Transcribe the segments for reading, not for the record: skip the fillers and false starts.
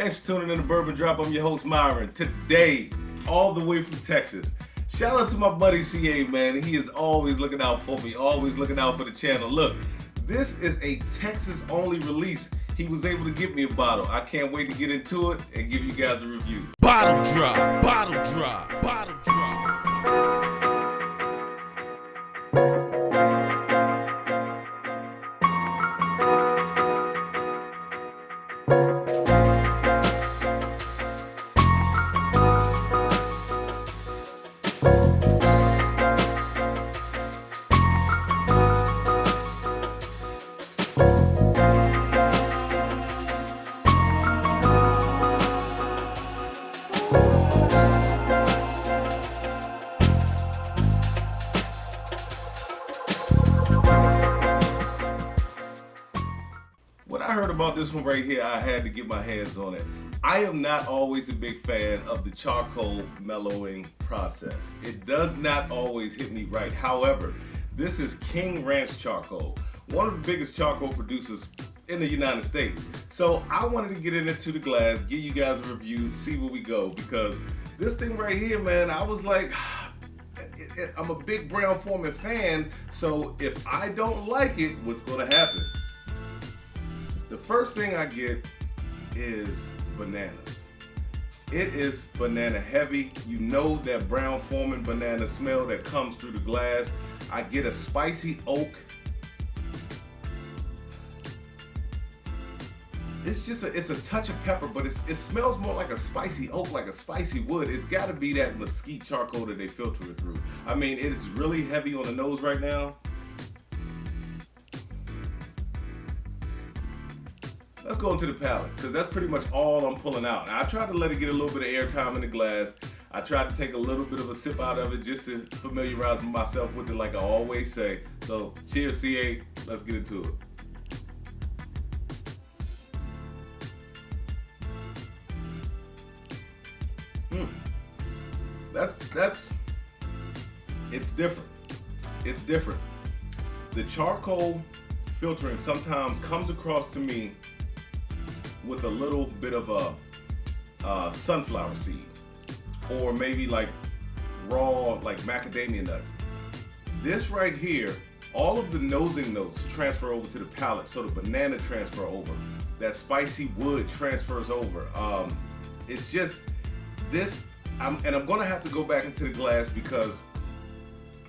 Thanks for tuning in to Bourbon Drop. I'm your host, Myron. Today, all the way from Texas. Shout out to my buddy CA, man. He is always looking out for me, always looking out for the channel. Look, this is a Texas-only release. He was able to get me a bottle. I can't wait to get into it and give you guys a review. Bottle drop, bottle drop, bottle drop. When I heard about this one right here, I had to get my hands on it. I am not always a big fan of the charcoal mellowing process. It does not always hit me right. However, this is King Ranch Charcoal, one of the biggest charcoal producers in the United States. So I wanted to get into the glass, give you guys a review, see where we go, because this thing right here, man, I was like, I'm a big Brown-Forman fan, so if I don't like it, what's gonna happen? The first thing I get is bananas. It is banana heavy. You know that Brown-Forman banana smell that comes through the glass. I get a spicy oak. It's a touch of pepper, but it smells more like a spicy oak, like a spicy wood. It's gotta be that mesquite charcoal that they filter it through. I mean, it is really heavy on the nose right now. Let's go into the palate, because that's pretty much all I'm pulling out. Now, I tried to let it get a little bit of airtime in the glass. I tried to take a little bit of a sip out of it just to familiarize myself with it, like I always say. So, cheers, CA. Let's get into it. It's different. It's different. The charcoal filtering sometimes comes across to me with a little bit of a sunflower seed, or maybe like raw, like macadamia nuts. This right here, all of the nosing notes transfer over to the palate, so the banana transfer over. That spicy wood transfers over. It's just this, I'm gonna have to go back into the glass because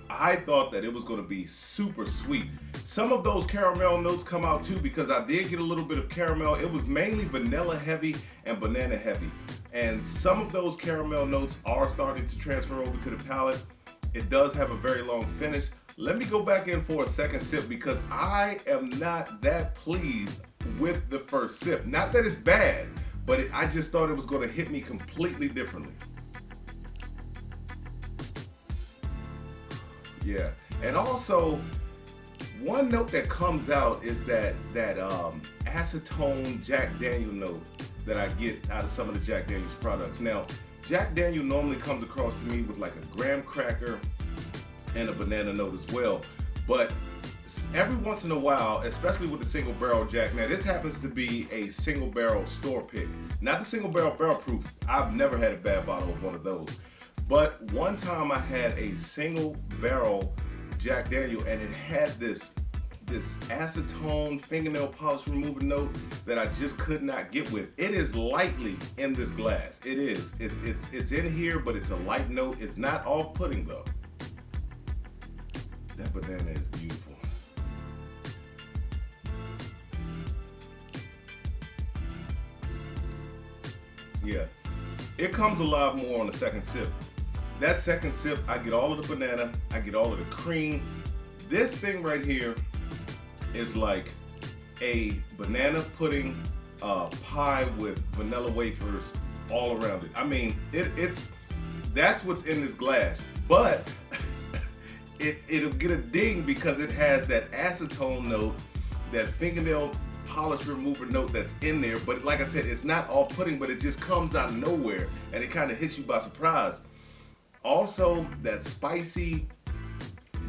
I thought that it was gonna be super sweet. Some of those caramel notes come out too, because I did get a little bit of caramel. It was mainly vanilla heavy and banana heavy. And some of those caramel notes are starting to transfer over to the palate. It does have a very long finish. Let me go back in for a second sip, because I am not that pleased with the first sip. Not that it's bad, but I just thought it was gonna hit me completely differently. Yeah, and also one note that comes out is that acetone Jack Daniel note that I get out of some of the Jack Daniel's products. Now, Jack Daniel normally comes across to me with like a graham cracker and a banana note as well. But every once in a while, especially with the single barrel Jack, now this happens to be a single barrel store pick, not the single barrel proof. I've never had a bad bottle of one of those. But one time I had a single barrel Jack Daniel, and it had this acetone fingernail polish remover note that I just could not get with. It is lightly in this glass. It is. It's in here, but it's a light note. It's not off-putting though. That banana is beautiful. Yeah, it comes alive more on the second sip. That second sip, I get all of the banana, I get all of the cream. This thing right here is like a banana pudding pie with vanilla wafers all around it. I mean, that's what's in this glass, but it'll get a ding because it has that acetone note, that fingernail polish remover note that's in there. But like I said, it's not off-putting, but it just comes out of nowhere and it kind of hits you by surprise. Also, that spicy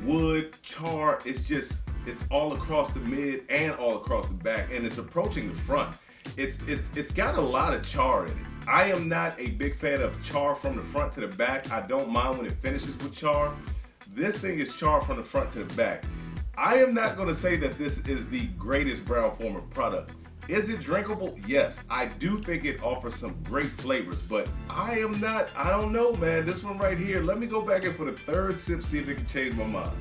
wood char, it's all across the mid and all across the back, and it's approaching the front. It's got a lot of char in it. I am not a big fan of char from the front to the back. I don't mind when it finishes with char. This thing is char from the front to the back. I am not going to say that this is the greatest Brown-Forman product. Is it drinkable? Yes. I do think it offers some great flavors, but I don't know, man. This one right here, let me go back in for the third sip, see if it can change my mind.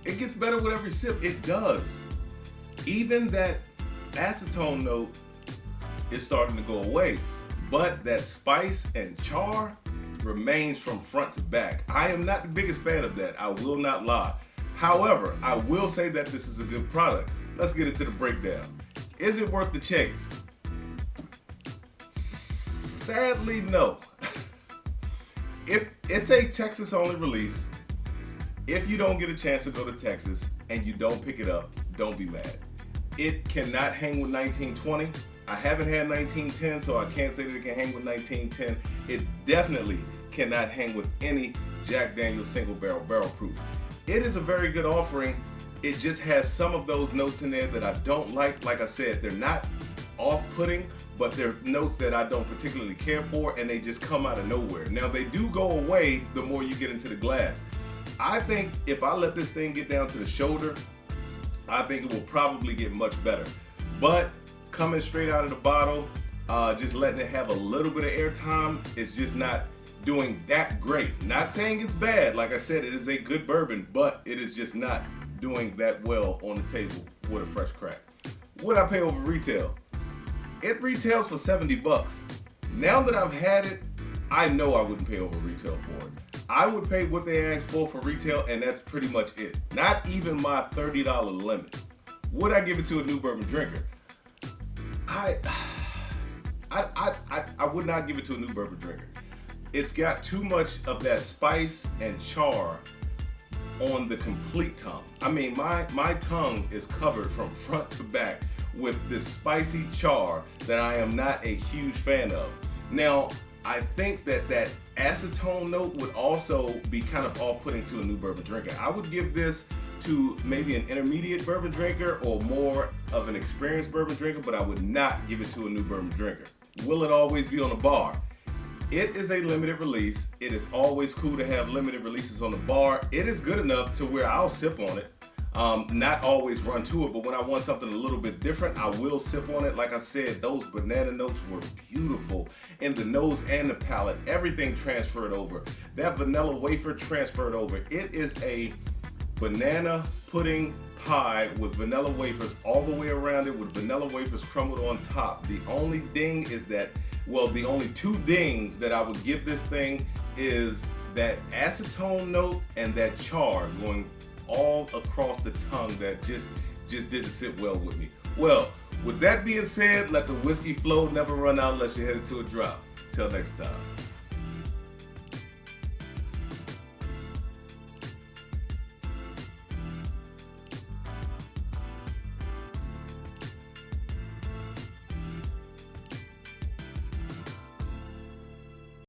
It gets better with every sip. It does. Even that acetone note is starting to go away, but that spice and char remains from front to back. I am not the biggest fan of that. I will not lie. However, I will say that this is a good product. Let's get into the breakdown. Is it worth the chase? Sadly, no. If it's a Texas only release, if you don't get a chance to go to Texas and you don't pick it up, don't be mad. It cannot hang with 1920. I haven't had 1910, so I can't say that it can hang with 1910. It definitely cannot hang with any Jack Daniel's single barrel proof. It is a very good offering. It just has some of those notes in there that I don't like. Like I said, they're not off-putting, but they're notes that I don't particularly care for, and they just come out of nowhere. Now, they do go away the more you get into the glass. I think if I let this thing get down to the shoulder, I think it will probably get much better. But coming straight out of the bottle, just letting it have a little bit of airtime, it's just not doing that great. Not saying it's bad. Like I said, it is a good bourbon, but it is just not doing that well on the table with a fresh crack. Would I pay over retail? It retails for $70. Now that I've had it, I know I wouldn't pay over retail for it. I would pay what they asked for retail, and that's pretty much it. Not even my $30 limit. Would I give it to a new bourbon drinker? I would not give it to a new bourbon drinker. It's got too much of that spice and char on the complete tongue. I mean, my tongue is covered from front to back with this spicy char that I am not a huge fan of. Now, I think that acetone note would also be kind of off-putting to a new bourbon drinker. I would give this to maybe an intermediate bourbon drinker or more of an experienced bourbon drinker, but I would not give it to a new bourbon drinker. Will it always be on the bar? It is a limited release. It is always cool to have limited releases on the bar. It is good enough to where I'll sip on it. Not always run to it, but when I want something a little bit different, I will sip on it. Like I said, those banana notes were beautiful in the nose and the palate. Everything transferred over. That vanilla wafer transferred over. It is a banana pudding pie with vanilla wafers all the way around it with vanilla wafers crumbled on top. The only ding is that, well, the only two dings that I would give this thing is that acetone note and that char going all across the tongue that just didn't sit well with me. Well, with that being said, let the whiskey flow, never run out unless you're headed to a drop. Till next time.